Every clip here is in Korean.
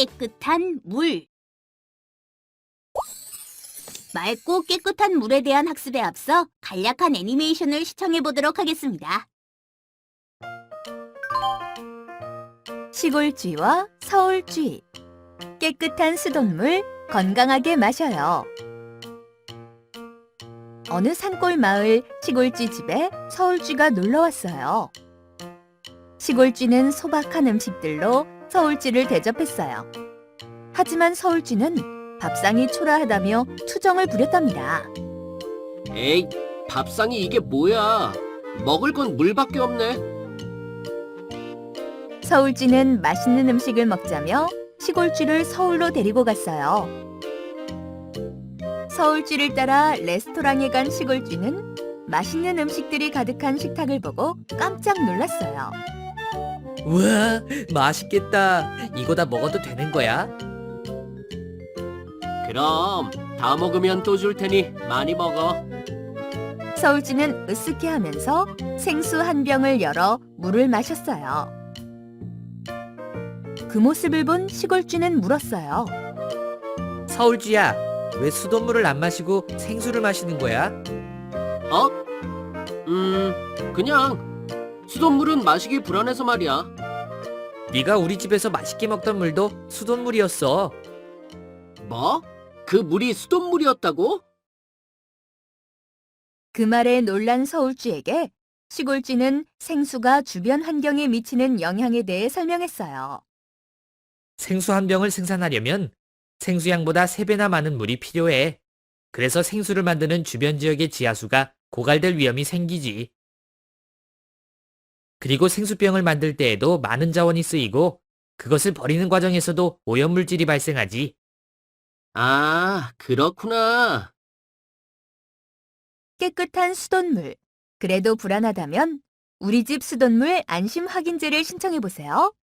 깨끗한 물. 맑고 깨끗한 물에 대한 학습에 앞서 간략한 애니메이션을 시청해 보도록 하겠습니다. 시골쥐와 서울쥐. 깨끗한 수돗물 건강하게 마셔요. 어느 산골 마을 시골쥐 집에 서울쥐가 놀러 왔어요. 시골쥐는 소박한 음식들로 서울쥐를 대접했어요. 하지만 서울쥐는 밥상이 초라하다며 투정을 부렸답니다. 에이, 밥상이 이게 뭐야? 먹을 건 물밖에 없네. 서울쥐는 맛있는 음식을 먹자며 시골쥐를 서울로 데리고 갔어요. 서울쥐를 따라 레스토랑에 간 시골쥐는 맛있는 음식들이 가득한 식탁을 보고 깜짝 놀랐어요. 우와, 맛있겠다. 이거 다 먹어도 되는 거야? 그럼 다 먹으면 또 줄 테니 많이 먹어. 서울쥐는 으쓱해하면서 생수 한 병을 열어 물을 마셨어요. 그 모습을 본 시골쥐는 물었어요. 서울쥐야, 왜 수돗물을 안 마시고 생수를 마시는 거야? 어? 그냥 수돗물은 마시기 불안해서 말이야. 네가 우리 집에서 맛있게 먹던 물도 수돗물이었어. 뭐? 그 물이 수돗물이었다고? 그 말에 놀란 서울쥐에게 시골쥐는 생수가 주변 환경에 미치는 영향에 대해 설명했어요. 생수 한 병을 생산하려면 생수양보다 3배나 많은 물이 필요해. 그래서 생수를 만드는 주변 지역의 지하수가 고갈될 위험이 생기지. 그리고 생수병을 만들 때에도 많은 자원이 쓰이고 그것을 버리는 과정에서도 오염물질이 발생하지. 아, 그렇구나. 깨끗한 수돗물. 그래도 불안하다면 우리 집 수돗물 안심 확인제를 신청해 보세요.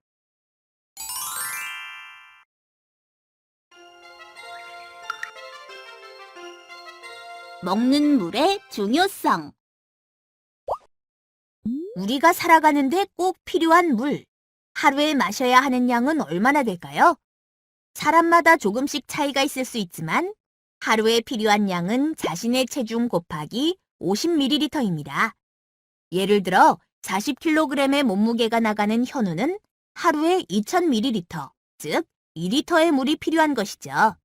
먹는 물의 중요성. 우리가 살아가는데 꼭 필요한 물. 하루에 마셔야 하는 양은 얼마나 될까요? 사람마다 조금씩 차이가 있을 수 있지만 하루에 필요한 양은 자신의 체중 곱하기 50ml입니다. 예를 들어 40kg의 몸무게가 나가는 현우는 하루에 2000ml, 즉 2리터의 물이 필요한 것이죠.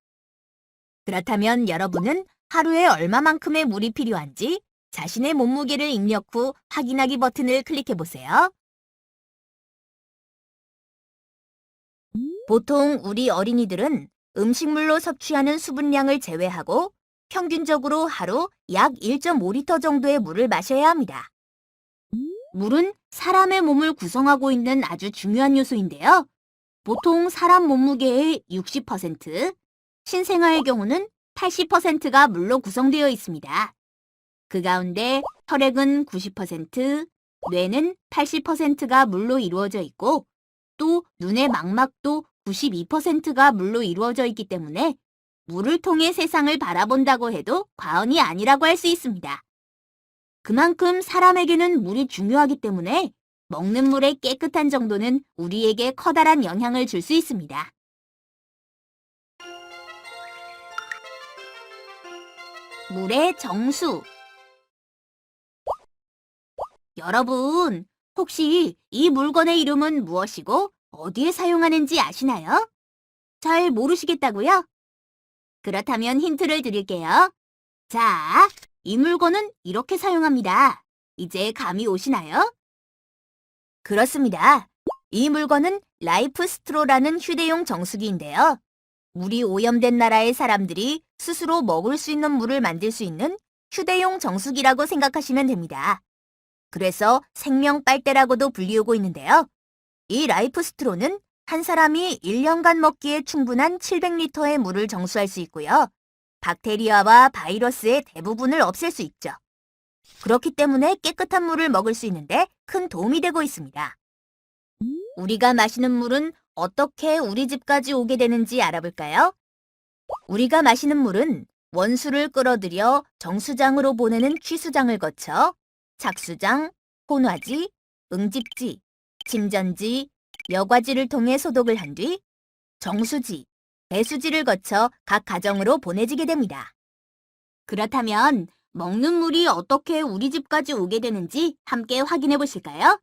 그렇다면 여러분은 하루에 얼마만큼의 물이 필요한지 자신의 몸무게를 입력 후 확인하기 버튼을 클릭해 보세요. 보통 우리 어린이들은 음식물로 섭취하는 수분량을 제외하고 평균적으로 하루 약 1.5리터 정도의 물을 마셔야 합니다. 물은 사람의 몸을 구성하고 있는 아주 중요한 요소인데요. 보통 사람 몸무게의 60%, 신생아의 경우는 80%가 물로 구성되어 있습니다. 그 가운데 혈액은 90%, 뇌는 80%가 물로 이루어져 있고 또 눈의 망막도 92%가 물로 이루어져 있기 때문에 물을 통해 세상을 바라본다고 해도 과언이 아니라고 할 수 있습니다. 그만큼 사람에게는 물이 중요하기 때문에 먹는 물의 깨끗한 정도는 우리에게 커다란 영향을 줄 수 있습니다. 물의 정수. 여러분, 혹시 이 물건의 이름은 무엇이고 어디에 사용하는지 아시나요? 잘 모르시겠다고요? 그렇다면 힌트를 드릴게요. 자, 이 물건은 이렇게 사용합니다. 이제 감이 오시나요? 그렇습니다. 이 물건은 라이프 스트로라는 휴대용 정수기인데요. 물이 오염된 나라의 사람들이 스스로 먹을 수 있는 물을 만들 수 있는 휴대용 정수기라고 생각하시면 됩니다. 그래서 생명 빨대라고도 불리우고 있는데요. 이 라이프 스트로는 한 사람이 1년간 먹기에 충분한 700리터의 물을 정수할 수 있고요. 박테리아와 바이러스의 대부분을 없앨 수 있죠. 그렇기 때문에 깨끗한 물을 먹을 수 있는데 큰 도움이 되고 있습니다. 우리가 마시는 물은 어떻게 우리 집까지 오게 되는지 알아볼까요? 우리가 마시는 물은 원수를 끌어들여 정수장으로 보내는 취수장을 거쳐 착수장, 혼화지, 응집지, 침전지, 여과지를 통해 소독을 한 뒤 정수지, 배수지를 거쳐 각 가정으로 보내지게 됩니다. 그렇다면 먹는 물이 어떻게 우리 집까지 오게 되는지 함께 확인해 보실까요?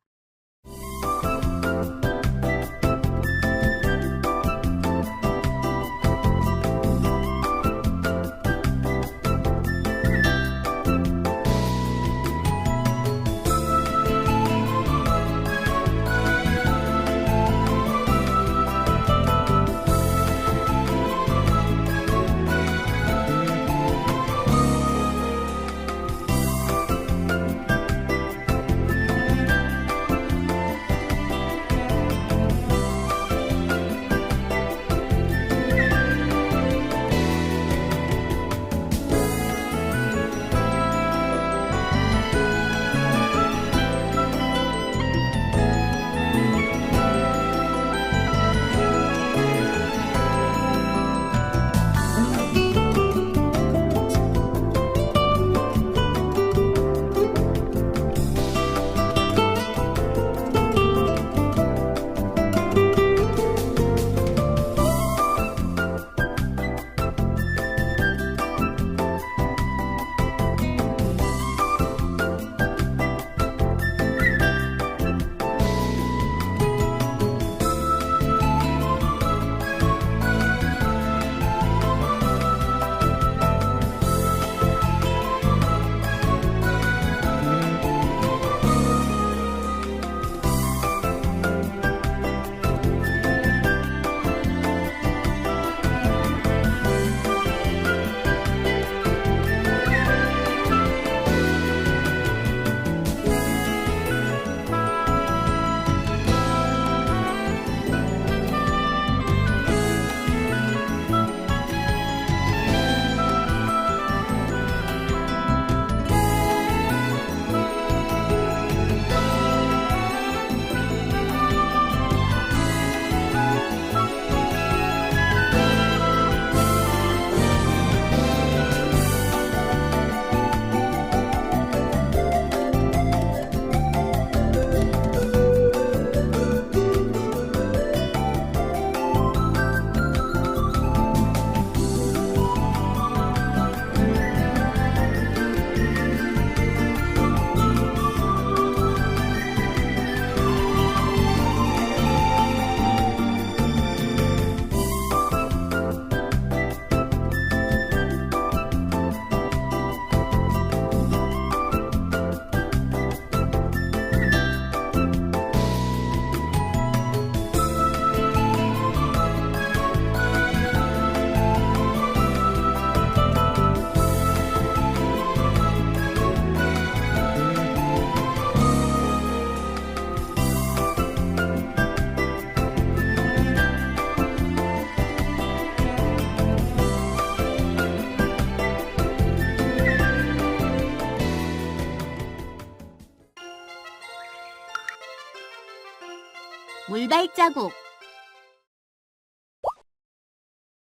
물발자국.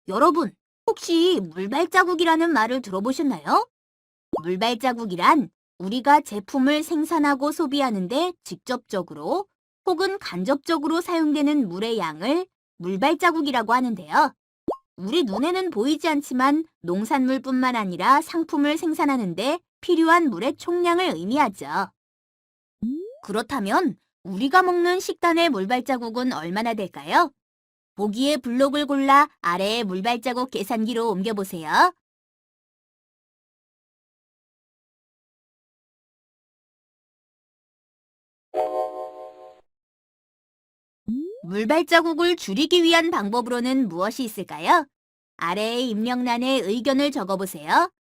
여러분, 혹시 물발자국이라는 말을 들어보셨나요? 물발자국이란 우리가 제품을 생산하고 소비하는데 직접적으로 혹은 간접적으로 사용되는 물의 양을 물발자국이라고 하는데요. 우리 눈에는 보이지 않지만 농산물뿐만 아니라 상품을 생산하는데 필요한 물의 총량을 의미하죠. 그렇다면 우리가 먹는 식단의 물발자국은 얼마나 될까요? 보기의 블록을 골라 아래의 물발자국 계산기로 옮겨보세요. 물발자국을 줄이기 위한 방법으로는 무엇이 있을까요? 아래의 입력란에 의견을 적어보세요.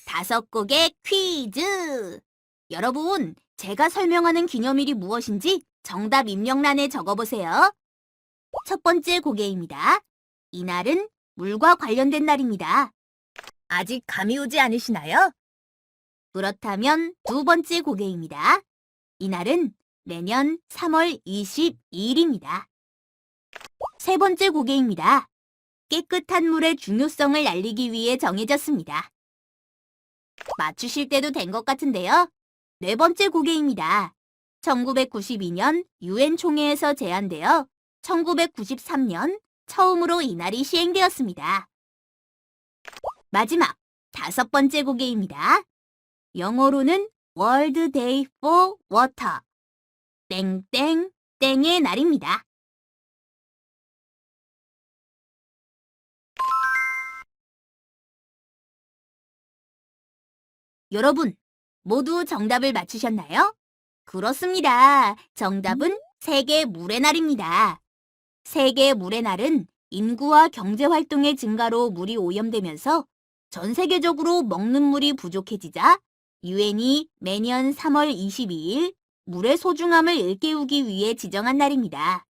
다섯 곡의 퀴즈! 여러분, 제가 설명하는 기념일이 무엇인지 정답 입력란에 적어보세요. 첫 번째 곡입니다. 이날은 물과 관련된 날입니다. 아직 감이 오지 않으시나요? 그렇다면 두 번째 곡입니다. 이날은 내년 3월 22일입니다. 세 번째 곡입니다. 깨끗한 물의 중요성을 알리기 위해 정해졌습니다. 맞추실 때도 된 것 같은데요. 네 번째 곡입니다. 1992년 유엔 총회에서 제안되어 1993년 처음으로 이날이 시행되었습니다. 마지막 5번째 고개입니다. 영어로는 World Day for Water. 땡땡 땡의 날입니다. 여러분, 모두 정답을 맞추셨나요? 그렇습니다. 정답은 세계 물의 날입니다. 세계 물의 날은 인구와 경제 활동의 증가로 물이 오염되면서 전 세계적으로 먹는 물이 부족해지자 유엔이 매년 3월 22일 물의 소중함을 일깨우기 위해 지정한 날입니다.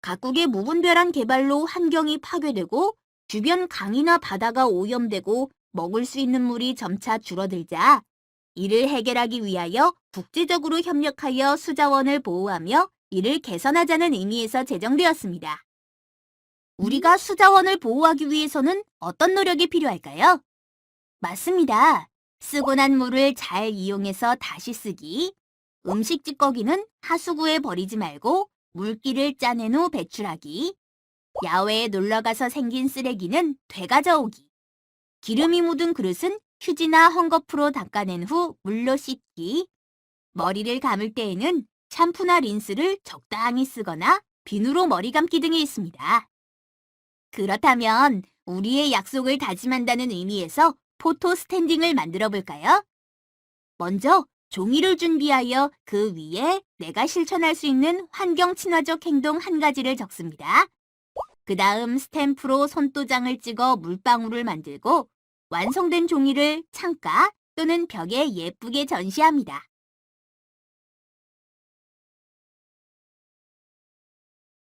각국의 무분별한 개발로 환경이 파괴되고 주변 강이나 바다가 오염되고 먹을 수 있는 물이 점차 줄어들자 이를 해결하기 위하여 국제적으로 협력하여 수자원을 보호하며 이를 개선하자는 의미에서 제정되었습니다. 우리가 수자원을 보호하기 위해서는 어떤 노력이 필요할까요? 맞습니다. 쓰고 난 물을 잘 이용해서 다시 쓰기, 음식 찌꺼기는 하수구에 버리지 말고 물기를 짜낸 후 배출하기, 야외에 놀러가서 생긴 쓰레기는 되가져오기, 기름이 묻은 그릇은 휴지나 헝겊으로 닦아낸 후 물로 씻기, 머리를 감을 때에는 샴푸나 린스를 적당히 쓰거나 비누로 머리 감기 등이 있습니다. 그렇다면 우리의 약속을 다짐한다는 의미에서 포토 스탠딩을 만들어 볼까요? 먼저 종이를 준비하여 그 위에 내가 실천할 수 있는 환경 친화적 행동 한 가지를 적습니다. 그 다음 스탬프로 손도장을 찍어 물방울을 만들고 완성된 종이를 창가 또는 벽에 예쁘게 전시합니다.